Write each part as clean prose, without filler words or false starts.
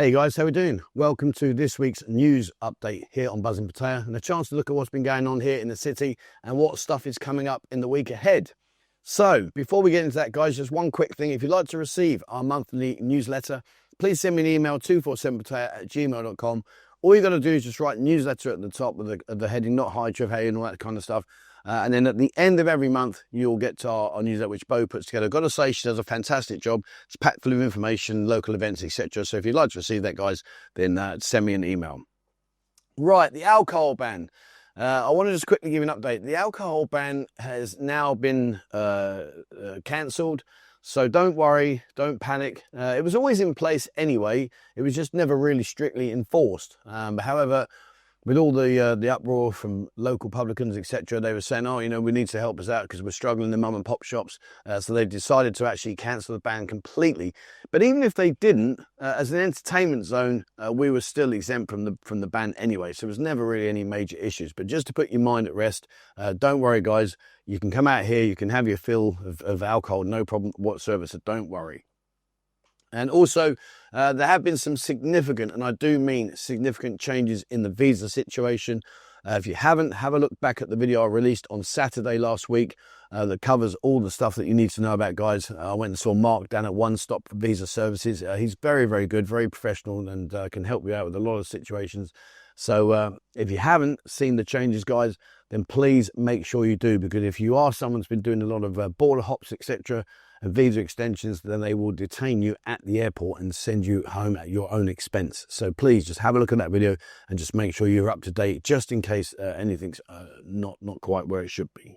Hey guys, how we doing? Welcome to this week's news update here on Buzzing Pattaya, and a chance to look at what's been going on here in the city and what stuff is coming up in the week ahead. So before we get into that, guys, just one quick thing. If you'd like to receive our monthly newsletter, please send me an email 247pattaya@gmail.com. All you got to do is just write newsletter at the top with the heading "Not High Trev Hay" and all that kind of stuff. And then at the end of every month, you'll get to our newsletter, which Bo puts together. I've got to say, she does a fantastic job. It's packed full of information, local events, etc. So if you'd like to receive that, guys, then send me an email. Right, the alcohol ban. I want to just quickly give you an update. The alcohol ban has now been cancelled. So don't worry, don't panic. It was always in place anyway. It was just never really strictly enforced. However, with all the uproar from local publicans, etc., they were saying, oh, you know, we need to help us out because we're struggling in mum and pop shops. So they decided to actually cancel the ban completely. But even if they didn't, as an entertainment zone, we were still exempt from the ban anyway. So there was never really any major issues. But just to put your mind at rest, don't worry, guys. You can come out here, you can have your fill of alcohol, no problem whatsoever. So don't worry. And also, there have been some significant, and I do mean significant, changes in the visa situation. If you haven't, have a look back at the video I released on Saturday last week that covers all the stuff that you need to know about, guys. I went and saw Mark down at One Stop Visa Services. He's very, very good, very professional, and can help you out with a lot of situations. So if you haven't seen the changes, guys, then please make sure you do, because if you are someone who's been doing a lot of border hops, etc., and visa extensions, then they will detain you at the airport and send you home at your own expense. So please just have a look at that video and just make sure you're up to date, just in case anything's not quite where it should be.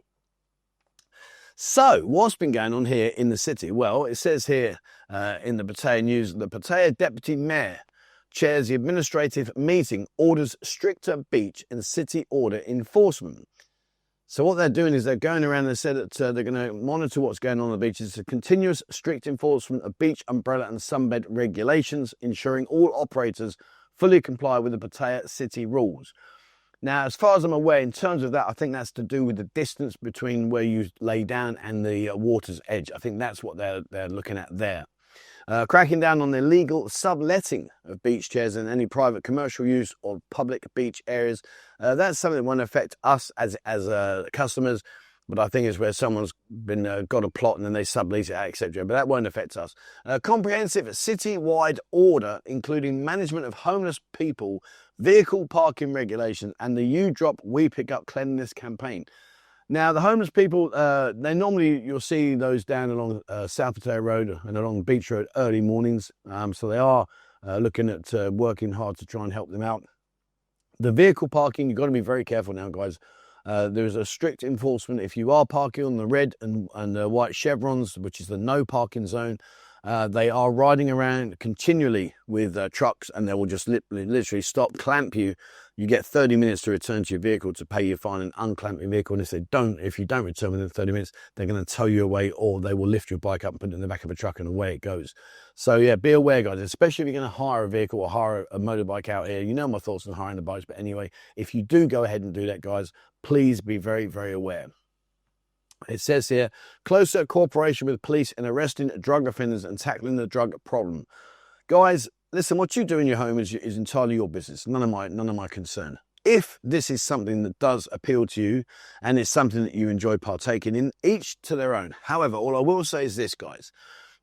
So what's been going on here in the city? Well, it says here in the Pattaya News, the Pattaya Deputy Mayor chairs the administrative meeting, orders stricter beach and city order enforcement. So what they're doing is they're going around and said that they're going to monitor what's going on the beaches. It's a continuous strict enforcement of beach, umbrella and sunbed regulations, ensuring all operators fully comply with the Pattaya city rules. Now, as far as I'm aware, in terms of that, I think that's to do with the distance between where you lay down and the water's edge. I think that's what they're looking at there. Cracking down on the illegal subletting of beach chairs and any private commercial use of public beach areas. That's something that won't affect us as customers, but I think it's where someone's been got a plot and then they sublease it out, etc. But that won't affect us. Comprehensive city-wide order, including management of homeless people, vehicle parking regulations, and the You Drop, We Pick Up cleanliness campaign. Now, the homeless people, you'll see those down along South Pattaya Road and along Beach Road early mornings. So they are looking at working hard to try and help them out. The vehicle parking, you've got to be very careful now, guys. There's a strict enforcement. If you are parking on the red and the white chevrons, which is the no parking zone, they are riding around continually with trucks, and they will just literally stop, clamp you. You get 30 minutes to return to your vehicle to pay your fine and unclamp your vehicle. And if you don't return within 30 minutes, they're going to tow you away, or they will lift your bike up and put it in the back of a truck, and away it goes. So yeah, be aware, guys, especially if you're going to hire a vehicle or hire a motorbike out here. You know my thoughts on hiring the bikes, but anyway, if you do go ahead and do that, guys, please be very, very aware. It says here, closer cooperation with police in arresting drug offenders and tackling the drug problem. Guys, listen, what you do in your home is entirely your business. None of my concern. If this is something that does appeal to you and it's something that you enjoy partaking in, each to their own. However, all I will say is this, guys.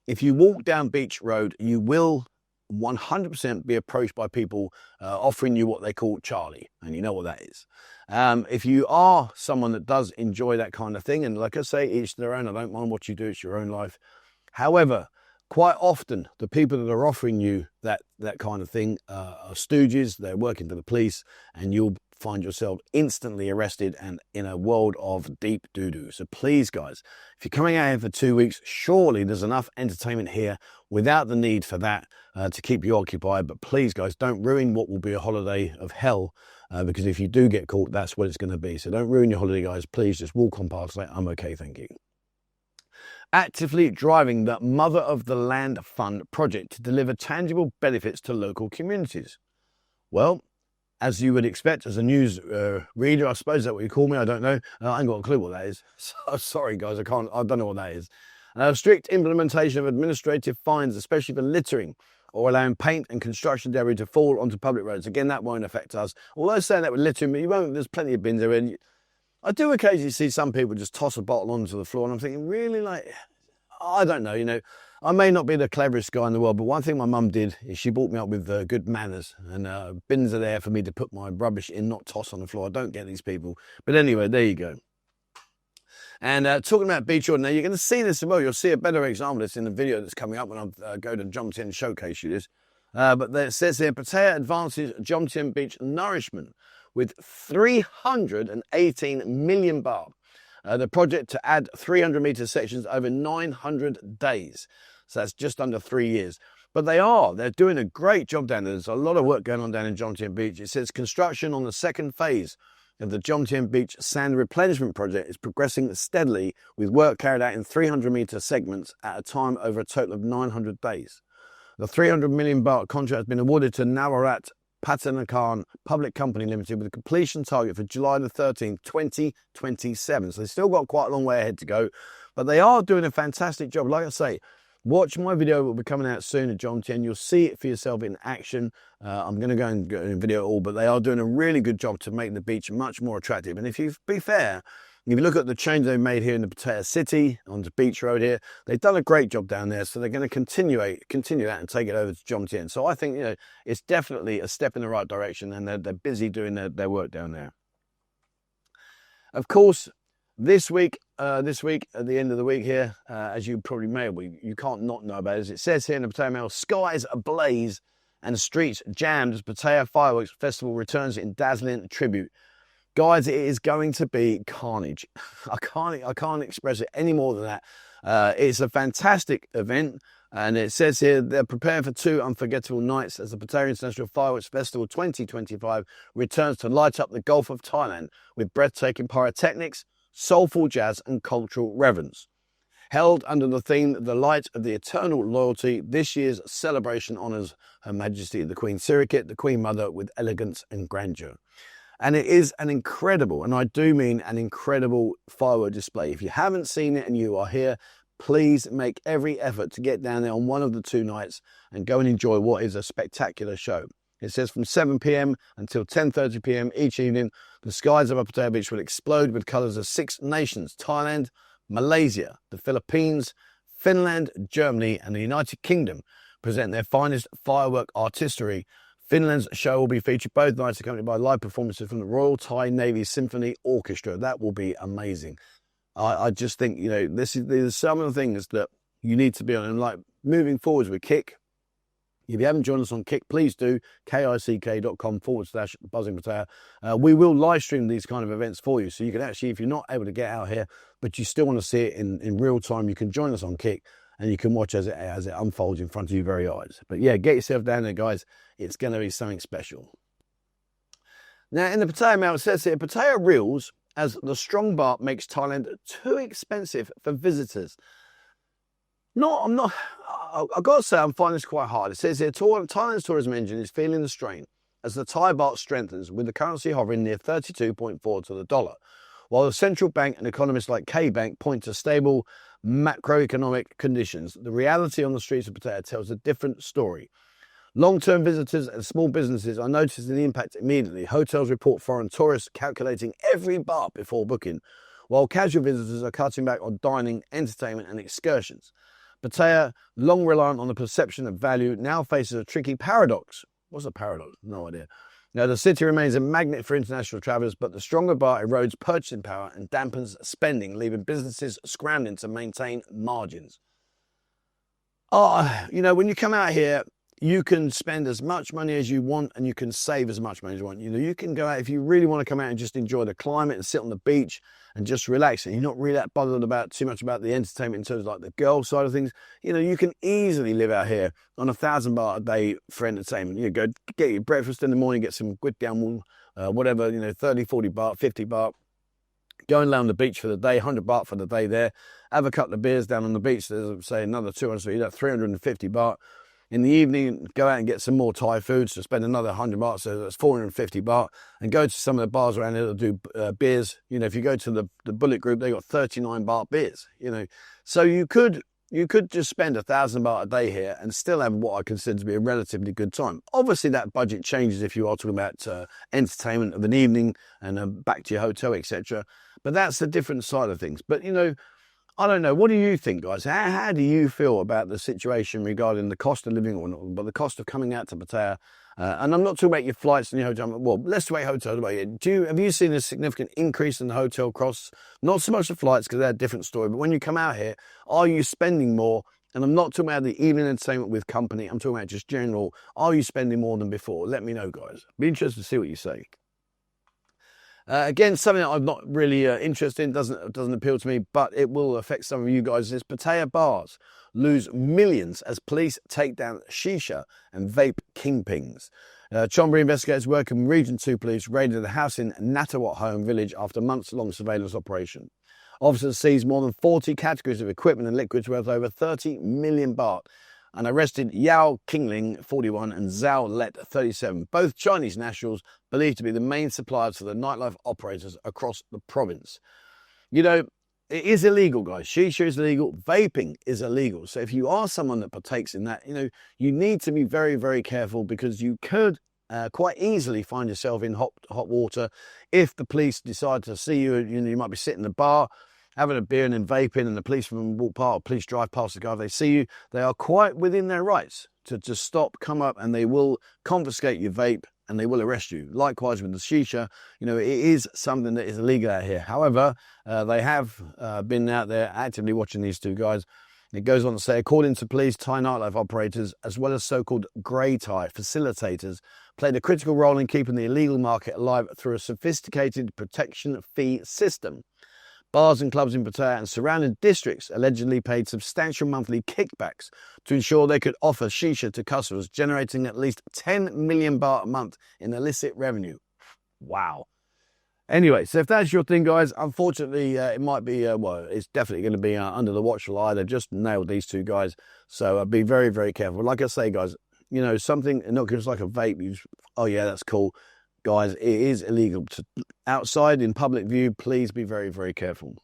If you walk down Beach Road, you will 100% be approached by people offering you what they call Charlie, and you know what that is. If you are someone that does enjoy that kind of thing, and like I say, each to their own, I don't mind what you do, it's your own life. However, quite often the people that are offering you that kind of thing are stooges. They're working for the police, and you'll find yourself instantly arrested and in a world of deep doo-doo. So please, guys, if you're coming out here for 2 weeks, surely there's enough entertainment here without the need for that to keep you occupied. But please, guys, don't ruin what will be a holiday of hell, because if you do get caught, that's what it's going to be. So don't ruin your holiday, guys. Please just walk on past that. I'm okay, thank you. Actively driving the Mother of the Land Fund project to deliver tangible benefits to local communities. Well, as you would expect as a news reader, I suppose that's what you call me, I don't know. I ain't got a clue what that is. So, sorry guys, I don't know what that is. Strict implementation of administrative fines, especially for littering, or allowing paint and construction debris to fall onto public roads. Again, that won't affect us. Although saying that with littering, you won't, there's plenty of bins there. And I do occasionally see some people just toss a bottle onto the floor, and I'm thinking, really, like, I don't know, you know, I may not be the cleverest guy in the world, but one thing my mum did is she brought me up with good manners, and bins are there for me to put my rubbish in, not toss on the floor. I don't get these people. But anyway, there you go. And talking about beach order, now you're going to see this as well. You'll see a better example of this in the video that's coming up when I go to Jomtien and showcase you this. But it says here, Pattaya advances Jomtien Beach nourishment with 318 million baht. The project to add 300-metre sections over 900 days. So that's just under 3 years. But they're doing a great job down there. There's a lot of work going on down in Jomtien Beach. It says construction on the second phase of the Jomtien Beach sand replenishment project is progressing steadily, with work carried out in 300-metre segments at a time over a total of 900 days. The 300 million baht contract has been awarded to Nawarat Pattaya Public Company Limited, with a completion target for July the 13th, 2027. So they've still got quite a long way ahead to go, but they are doing a fantastic job. Like I say, watch my video, it will be coming out soon at Jomtien. You'll see it for yourself in action. I'm going to go and video it all, but they are doing a really good job to make the beach much more attractive. And if you be fair, if you look at the change they've made here in the Pattaya city, on the beach road here, they've done a great job down there. So they're going to continue that and take it over to Jomtien. So I think, you know, it's definitely a step in the right direction, and they're busy doing their work down there. Of course, this week at the end of the week here, as you probably you can't not know about it, as it says here in the Pattaya Mail, skies ablaze and streets jammed as Pattaya Fireworks Festival returns in dazzling tribute. Guys, it is going to be carnage. I can't express it any more than that. It's a fantastic event, and it says here they're preparing for 2 unforgettable nights as the Pattaya International Fireworks Festival 2025 returns to light up the Gulf of Thailand with breathtaking pyrotechnics, soulful jazz and cultural reverence. Held under the theme The Light of the Eternal Loyalty, this year's celebration honours Her Majesty the Queen Sirikit, the Queen Mother, with elegance and grandeur. And it is an incredible, and I do mean an incredible, firework display. If you haven't seen it and you are here, please make every effort to get down there on one of the 2 nights and go and enjoy what is a spectacular show. It says from 7 p.m. until 10:30 p.m. each evening, the skies of Pattaya Beach will explode with colours of 6 nations: Thailand, Malaysia, the Philippines, Finland, Germany and the United Kingdom present their finest firework artistry. Finland's show will be featured both nights, accompanied by live performances from the Royal Thai Navy Symphony Orchestra. That will be amazing. I just think, you know, these are some of the things that you need to be on. And like moving forwards with Kick, if you haven't joined us on Kick, please do, kick.com/buzzingpattaya. We will live stream these kind of events for you. So you can actually, if you're not able to get out here, but you still want to see it in real time, you can join us on Kick and you can watch as it unfolds in front of your very eyes. But yeah, get yourself down there, guys. It's going to be something special. Now, in the Pattaya Mail, it says here, Pattaya reels as the strong baht makes Thailand too expensive for visitors. I've got to say, I'm finding this quite hard. It says here, Thailand's tourism engine is feeling the strain as the Thai Baht strengthens, with the currency hovering near 32.4 to the dollar, while the central bank and economists like K-Bank point to stable macroeconomic conditions. The reality on the streets of Pattaya tells a different story. Long-term visitors and small businesses are noticing the impact immediately. Hotels report foreign tourists calculating every baht before booking, while casual visitors are cutting back on dining, entertainment and excursions. Pattaya, long reliant on the perception of value, now faces a tricky paradox. What's a paradox? No idea. Now, the city remains a magnet for international travellers, but the stronger baht erodes purchasing power and dampens spending, leaving businesses scrambling to maintain margins. You know, when you come out here, you can spend as much money as you want and you can save as much money as you want. You know, you can go out, if you really want to come out and just enjoy the climate and sit on the beach and just relax, and you're not really that bothered about too much about the entertainment in terms of like the girl side of things, you know, you can easily live out here on 1,000 baht a day for entertainment. You know, go get your breakfast in the morning, get some good down, whatever, you know, 30, 40 baht, 50 baht. Go and lay on the beach for the day, 100 baht for the day there. Have a couple of beers down on the beach. There's, say, another 200, so you got 350 baht. In the evening, go out and get some more Thai food, so spend another 100 baht, so that's 450 baht, and go to some of the bars around here that do beers. You know, if you go to the Bullet Group, they got 39 baht beers, you know. So you could you could just spend 1,000 baht a day here and still have what I consider to be a relatively good time. Obviously, that budget changes if you are talking about entertainment of an evening and back to your hotel, etc. But that's the different side of things. But, you know, I don't know. What do you think, guys? How do you feel about the situation regarding the cost of living, or not, but the cost of coming out to Pattaya? And I'm not talking about your flights and your hotel. Well, let's talk about hotels. Have you seen a significant increase in the hotel costs? Not so much the flights, because they're a different story. But when you come out here, are you spending more? And I'm not talking about the evening entertainment with company. I'm talking about just general. Are you spending more than before? Let me know, guys. Be interested to see what you say. Again, something that I'm not really interested in, doesn't appeal to me, but it will affect some of you guys, is Pattaya bars lose millions as police take down Shisha and Vape Kingpins. Chonburi investigators working with Region 2 police raided a house in Natawat Home village after months-long surveillance operation. Officers seized more than 40 categories of equipment and liquids worth over 30 million baht and arrested Yao Qingling, 41, and Zhao Let, 37, both Chinese nationals believed to be the main suppliers for the nightlife operators across the province. You know, it is illegal, guys. Shisha is illegal. Vaping is illegal. So if you are someone that partakes in that, you know, you need to be very, very careful, because you could quite easily find yourself in hot water if the police decide to see you. You know, you might be sitting in the bar, having a beer and then vaping, and the policemen walk past, or police drive past the guy. If they see you, they are quite within their rights to just stop, come up, and they will confiscate your vape and they will arrest you. Likewise with the Shisha, you know, it is something that is illegal out here. However, they have been out there actively watching these two guys. It goes on to say, according to police, Thai nightlife operators, as well as so-called grey Thai facilitators, played a critical role in keeping the illegal market alive through a sophisticated protection fee system. Bars and clubs in Pattaya and surrounding districts allegedly paid substantial monthly kickbacks to ensure they could offer Shisha to customers, generating at least 10 million baht a month in illicit revenue. Wow. Anyway, so if that's your thing, guys, unfortunately, it might be, well, it's definitely going to be under the watchful eye. They've just nailed these two guys. So be very, very careful. Like I say, guys, you know, something, not just like a vape, oh yeah, that's cool. Guys, it is illegal to outside in public view. Please be very, very careful.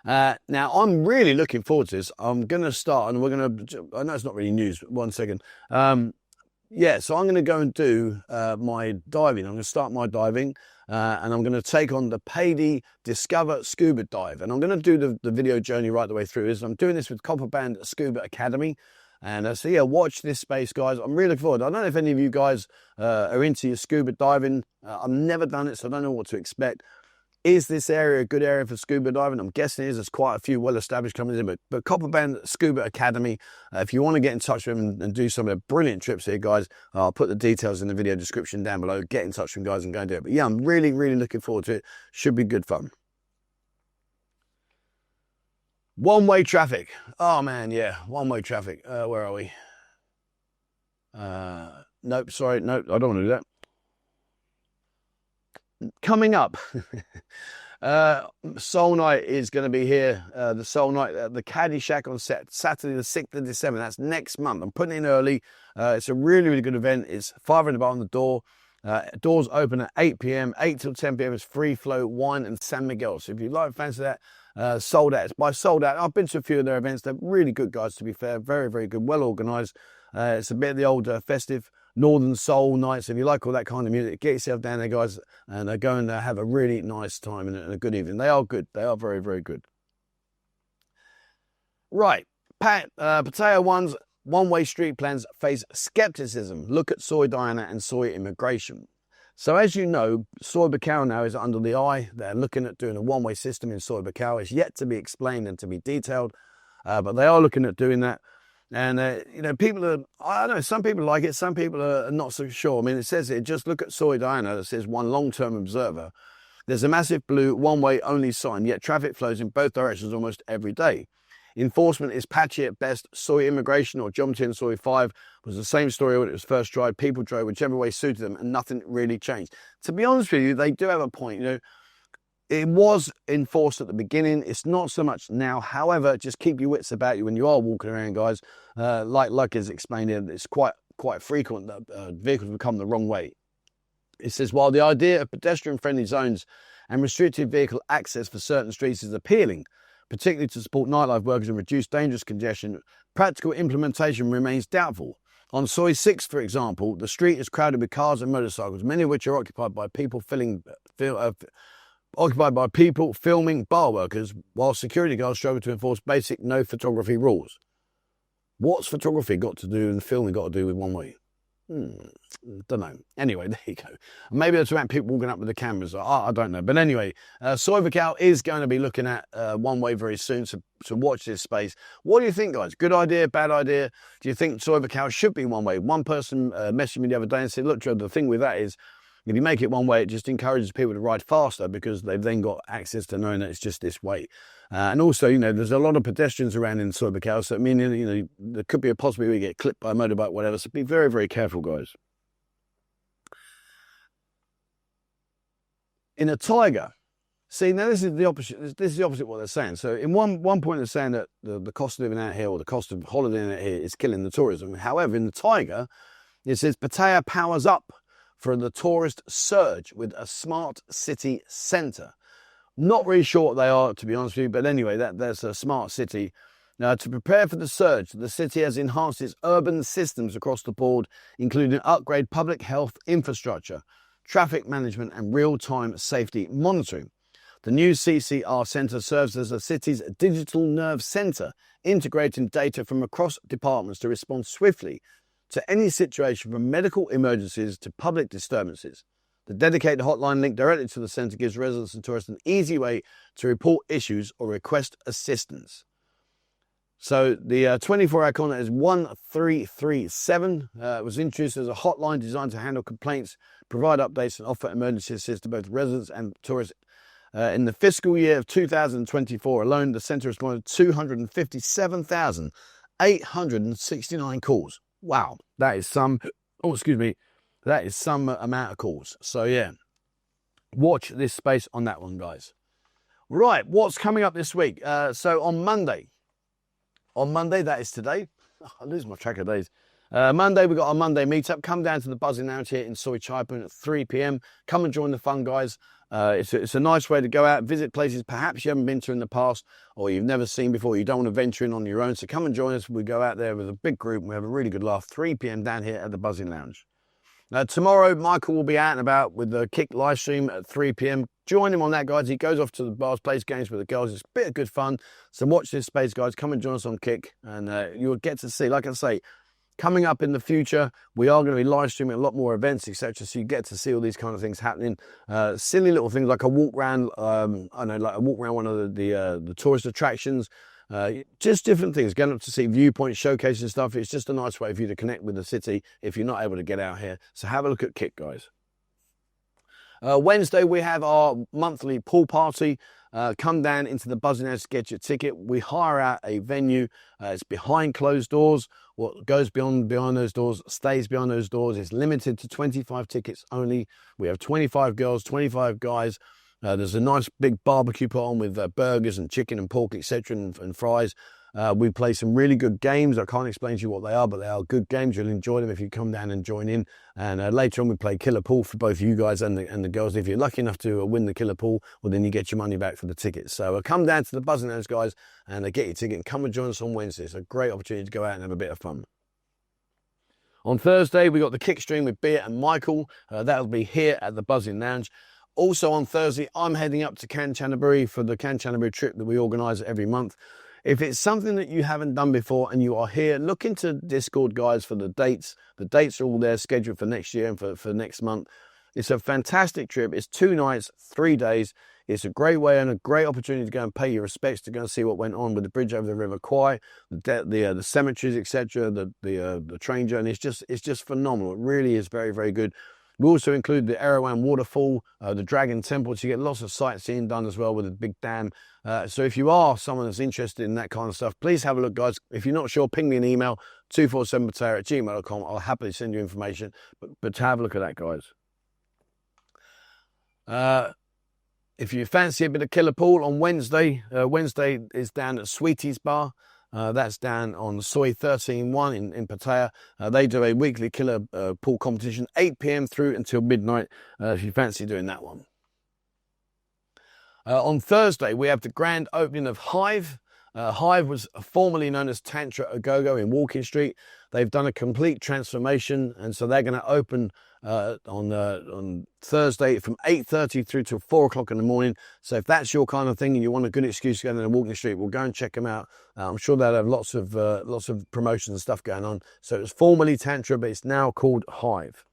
Now, I'm really looking forward to this. I'm going to start, and we're going to, I know it's not really news, but 1 second. Yeah, so I'm going to go and do my diving. I'm going to start my diving, and I'm going to take on the Paidy Discover Scuba Dive. And I'm going to do the video journey right the way through. I'm doing this with Copper Band Scuba Academy. And so, yeah, watch this space, guys. I'm really looking forward. I don't know if any of you guys are into your scuba diving. I've never done it, so I don't know what to expect. Is this area a good area for scuba diving? I'm guessing it is. There's quite a few well-established companies in, but Copper Band Scuba Academy, if you want to get in touch with them and do some of the brilliant trips here, guys, I'll put the details in the video description down below. Get in touch with them, guys, and go and do it. But yeah, I'm really, really looking forward to it. Should be good fun. One-way traffic. Oh, man, yeah, one-way traffic. Where are we? Nope, sorry, nope, I don't want to do that. Coming up, Soul Night is going to be here. The Soul Night at the Caddy Shack on Saturday the 6th of December. That's next month. I'm putting it in early. It's a really, really good event. It's 500 baht on the door. Doors open at 8 p.m. 8 till 10 p.m. is free flow wine and San Miguel. So if you like, fancy that, sold out. It's by Sold Out. I've been to a few of their events. They're really good, guys, to be fair. Very, very good. Well organised. It's a bit of the old festive Northern Soul nights. If you like all that kind of music, get yourself down there, guys, and go and have a really nice time and a good evening. They are good. They are very, very good. Right. Pattaya One's one-way street plans face skepticism. Look at soy Diana and soy immigration. So as you know, soy Buakhao now is under the eye. They're looking at doing a one-way system in soy Buakhao. It's yet to be explained and to be detailed, but they are looking at doing that. And, you know, people are, I don't know, some people like it, some people are not so sure. I mean, it says here, just look at soy Diana that says one long-term observer. There's a massive blue one-way only sign, yet traffic flows in both directions almost every day. Enforcement is patchy at best. Soy immigration, or Jomtien Soy 5, was the same story when it was first tried. People drove whichever way suited them and nothing really changed. To be honest with you, they do have a point. You know, it was enforced at the beginning. It's not so much now. However, just keep your wits about you when you are walking around, guys. Like is explained here, it's quite frequent that vehicles will come the wrong way. It says, while the idea of pedestrian-friendly zones and restricted vehicle access for certain streets is appealing, particularly to support nightlife workers and reduce dangerous congestion. Practical implementation remains doubtful. On Soi 6, for example, the street is crowded with cars and motorcycles, many of which are occupied by people filming bar workers, while security guards struggle to enforce basic no photography rules. What's photography got to do and filming got to do with one way? Don't know. Anyway, there you go. Maybe that's about people walking up with the cameras. I don't know. But anyway, Soi Buakhao is going to be looking at one way very soon, so watch this space. What do you think, guys? Good idea, bad idea? Do you think Soi Buakhao should be one way? One person messaged me the other day and said, look, Joe, the thing with that is, if you make it one way, it just encourages people to ride faster because they've then got access to knowing that it's just this way. And also, you know, there's a lot of pedestrians around in Soi Buakhao, so I mean, you know, there could be a possibility we get clipped by a motorbike, whatever. So be very, very careful, guys. In a tiger, see, now this is the opposite. This is the opposite of what they're saying. So in one point they're saying that the cost of living out here or the cost of holidaying out here is killing the tourism. However, in the tiger, it says Pattaya powers up for the tourist surge with a smart city centre. Not really sure what they are, to be honest with you, but anyway, that's a smart city. Now, to prepare for the surge, the city has enhanced its urban systems across the board, including upgrade public health infrastructure, traffic management and real-time safety monitoring. The new CCR centre serves as the city's digital nerve centre, integrating data from across departments to respond swiftly to any situation from medical emergencies to public disturbances. The dedicated hotline linked directly to the centre gives residents and tourists an easy way to report issues or request assistance. So the 24-hour contact is 1337. It was introduced as a hotline designed to handle complaints, provide updates and offer emergency assistance to both residents and tourists. In the fiscal year of 2024 alone, the centre responded to 257,869 calls. Wow, that is some, that is some amount of calls. So yeah, watch this space on that one, guys. Right, what's coming up this week? So on Monday, that is today. I lose my track of days. Monday, we've got our Monday meetup. Come down to the Buzzing Lounge here in Soi Chaipan at 3 p.m. Come and join the fun, guys. It's a nice way to go out, visit places perhaps you haven't been to in the past or you've never seen before. You don't want to venture in on your own. So come and join us. We go out there with a big group and we have a really good laugh. 3 p.m. down here at the Buzzing Lounge. Tomorrow, Michael will be out and about with the Kick live stream at 3 p.m. Join him on that, guys. He goes off to the bars, plays games with the girls. It's a bit of good fun. So watch this space, guys. Come and join us on Kick and you'll get to see, like I say, coming up in the future, we are going to be live streaming a lot more events, etc. So you get to see all these kind of things happening. Silly little things like a walk around, like a walk around one of the tourist attractions. Just different things. Going up to see viewpoints, showcasing stuff. It's just a nice way for you to connect with the city if you're not able to get out here. So have a look at Kick, guys. Wednesday, we have our monthly pool party. Come down into the Buzzing Lounge to get your ticket. We hire out a venue. It's behind closed doors. What goes behind those doors stays behind those doors. It's limited to 25 tickets only. We have 25 girls, 25 guys. There's a nice big barbecue put on with burgers and chicken and pork, etc. and fries. We play some really good games. I can't explain to you what they are, but they are good games. You'll enjoy them if you come down and join in. And later on, we play killer pool for both you guys and the girls. If you're lucky enough to win the killer pool, well, then you get your money back for the tickets. So come down to the Buzzing Lounge, guys, and get your ticket and come and join us on Wednesday. It's a great opportunity to go out and have a bit of fun. On Thursday, we got the Kick stream with Beer and Michael. That'll be here at the Buzzing Lounge. Also on Thursday, I'm heading up to Kanchanaburi for the Kanchanaburi trip that we organise every month. If it's something that you haven't done before and you are here, look into Discord, guys, for the dates. The dates are all there scheduled for next year and for next month. It's a fantastic trip. It's 2 nights, 3 days. It's a great way and a great opportunity to go and pay your respects, to go and see what went on with the bridge over the River Kwai, the cemeteries, etc., the train journey. It's just phenomenal. It really is very, very good. We also include the Erawan waterfall, the Dragon Temple, so you get lots of sightseeing done as well with a big dam. So if you are someone that's interested in that kind of stuff, please have a look, guys. If you're not sure, ping me an email, 247pattaya@gmail.com. I'll happily send you information, but have a look at that, guys. If you fancy a bit of killer pool on Wednesday, Wednesday is down at Sweetie's Bar. That's down on Soi 13-1 in Pattaya. They do a weekly killer pool competition, 8 p.m. through until midnight, if you fancy doing that one. On Thursday, we have the grand opening of Hive. Hive was formerly known as Tantra Agogo in Walking Street. They've done a complete transformation, and so they're going to open on Thursday from 8:30 through till 4 o'clock in the morning. So if that's your kind of thing and you want a good excuse to go down to Walking Street, we'll go and check them out. I'm sure they'll have lots of promotions and stuff going on. So it was formerly Tantra, but it's now called Hive.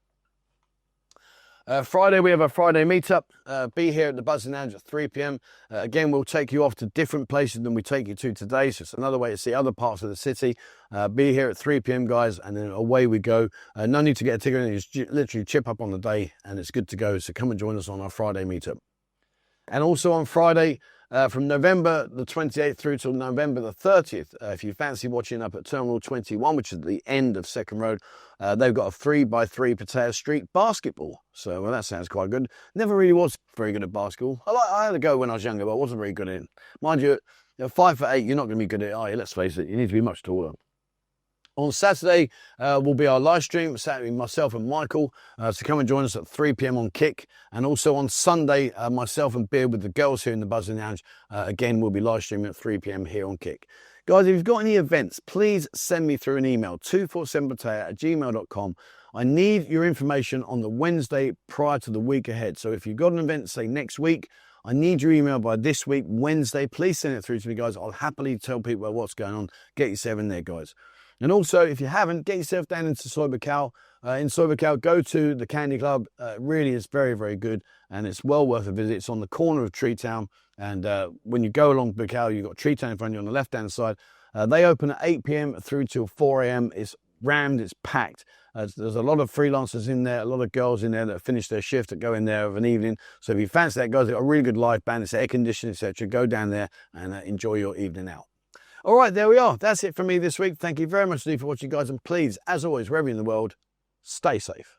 Friday, we have a Friday meetup. Be here at the Buzzing Lounge at 3 p.m. Again, we'll take you off to different places than we take you to today. So it's another way to see other parts of the city. Be here at 3 p.m, guys, and then away we go. No need to get a ticket. You just literally chip up on the day, and it's good to go. So come and join us on our Friday meetup. And also on Friday, from November the 28th through till November the 30th, if you fancy watching up at Terminal 21, which is at the end of Second Road, they've got a 3x3 Pattaya Street basketball. So well, that sounds quite good. Never really was very good at basketball. I had a go when I was younger, but I wasn't very good at it. Mind you, 5'8", you're not going to be good at it, are you? Let's face it, you need to be much taller. On Saturday will be our live stream, Saturday, myself and Michael. So come and join us at 3 p.m. on Kick. And also on Sunday, myself and Beard with the girls here in the Buzzing Lounge. Again, we'll be live streaming at 3 p.m. here on Kick. Guys, if you've got any events, please send me through an email, 247pattaya@gmail.com. I need your information on the Wednesday prior to the week ahead. So if you've got an event, say next week, I need your email by this week, Wednesday. Please send it through to me, guys. I'll happily tell people about what's going on. Get yourself in there, guys. And also, if you haven't, get yourself down into Soi Buakhao. In Soi Buakhao, go to the Candy Club. It really is very, very good, and it's well worth a visit. It's on the corner of Tree Town, and when you go along Buakhao, you've got Tree Town in front of you on the left-hand side. They open at 8 p.m. through till 4 a.m. It's rammed, it's packed. There's a lot of freelancers in there, a lot of girls in there that finish their shift that go in there of an evening. So if you fancy that, guys, they've got a really good live band. It's air conditioned, etc. Go down there and enjoy your evening out. All right, there we are. That's it from me this week. Thank you very much indeed for watching, guys. And please, as always, wherever you're in the world, stay safe.